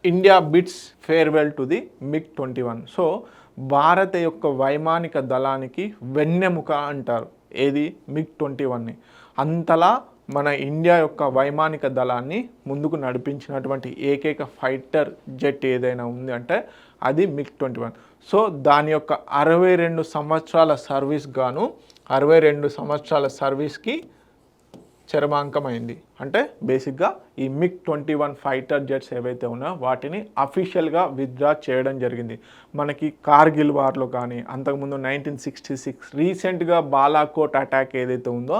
India bids farewell to the MiG-21. So భారత యొక్క వైమానిక దళానికి వెన్నెముక అంటారు ఏది MiG-21ని. అంతలా మన ఇండియా యొక్క వైమానిక దళాన్ని ముందుకు నడిపించినటువంటి ఏకైక ఫైటర్ జెట్ ఏదైనా ఉంది అంటే అది MiG-21. సో దాని యొక్క 62 సంవత్సరాల సర్వీస్ గాను 62 సంవత్సరాల సర్వీస్కి చరమాంకమైంది. అంటే బేసిక్గా ఈ MiG-21 ఫైటర్ జెట్స్ ఏవైతే ఉన్నాయో వాటిని అఫీషియల్గా విత్డ్రా చేయడం జరిగింది. మనకి కార్గిల్ వార్లో కానీ అంతకుముందు 1966 రీసెంట్గా బాలాకోట్ అటాక్ ఏదైతే ఉందో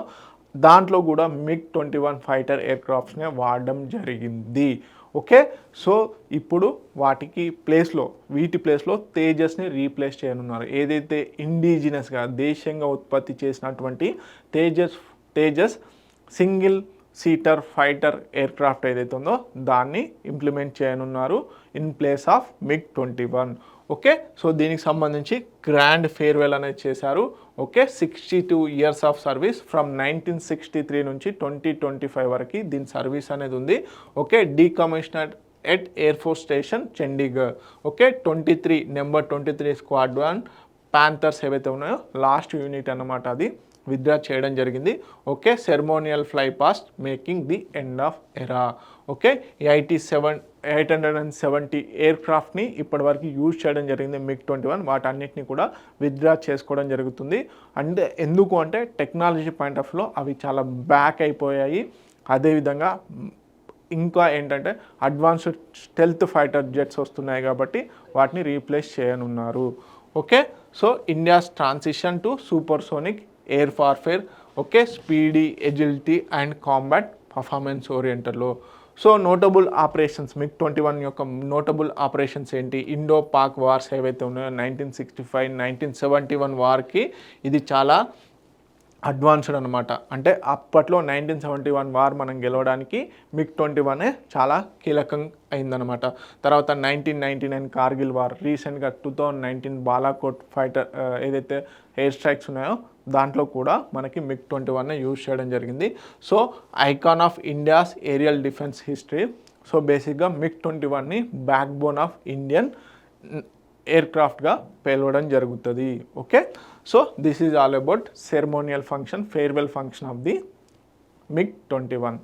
దాంట్లో కూడా MiG-21 ఫైటర్ ఎయిర్క్రాఫ్ట్స్నే వాడడం జరిగింది. ఓకే, సో ఇప్పుడు వీటి ప్లేస్లో తేజస్ని రీప్లేస్ చేయనున్నారు. ఏదైతే ఇండిజినస్గా దేశీయంగా ఉత్పత్తి చేసినటువంటి Tejas single seater fighter aircraft ఏదైతే ఉందో దాన్ని ఇంప్లిమెంట్ చేయనున్నారు in place of MiG-21. Okay, so దీనికి సంబంధించి గ్రాండ్ ఫేర్వెల్ అనేది చేశారు. Okay, 62 years of service from 1963 నుంచి 2025 వరకు దీని సర్వీస్ అనేది ఉంది. Okay, decommissioned at air force station Chandigarh. Okay, 23 squadron panthers ఏవైతే ఉన్నాయో లాస్ట్ యూనిట్ అన్నమాట అది విత్డ్రా చేయడం జరిగింది. Okay, ceremonial fly past making the end of era. Okay, 870 ఎయిర్క్రాఫ్ట్ని ఇప్పటివరకు యూజ్ చేయడం జరిగింది MiG-21. వాటన్నిటిని కూడా విత్డ్రా చేసుకోవడం జరుగుతుంది. అంటే ఎందుకు అంటే టెక్నాలజీ పాయింట్ ఆఫ్ వ్యూలో అవి చాలా బ్యాక్ అయిపోయాయి. అదేవిధంగా ఇంకా ఏంటంటే అడ్వాన్స్డ్ స్టెల్త్ ఫైటర్ జెట్స్ వస్తున్నాయి కాబట్టి వాటిని రీప్లేస్ చేయనున్నారు. Okay, so India's transition to supersonic air warfare. Okay, speedy agility and combat performance ఓరియంటెడ్లో. సో నోటబుల్ ఆపరేషన్స్ MiG-21 యొక్క నోటబుల్ ఆపరేషన్స్ ఏంటి? ఇండో పాక్ వార్స్ ఏవైతే ఉన్నాయో 1965, 1971 వార్కి ఇది చాలా అడ్వాన్స్డ్ అనమాట. అంటే అప్పట్లో 1971 వార్ మనం గెలవడానికి MiG-21 చాలా కీలకం అయిందనమాట. తర్వాత 1999 కార్గిల్ వార్, రీసెంట్గా 2019 బాలాకోట్ ఫైటర్ ఏదైతే ఎయిర్ స్ట్రైక్స్ ఉన్నాయో దాంట్లో కూడా మనకి MiG-21 యూజ్ చేయడం జరిగింది. So icon of India's aerial defence history. So బేసిక్గా MiG-21ని బ్యాక్ బోన్ ఆఫ్ ఇండియన్ ఎయిర్క్రాఫ్ట్గా పేలవడం జరుగుతుంది. Okay, so this is all about ceremonial function, farewell function of the MiG-21.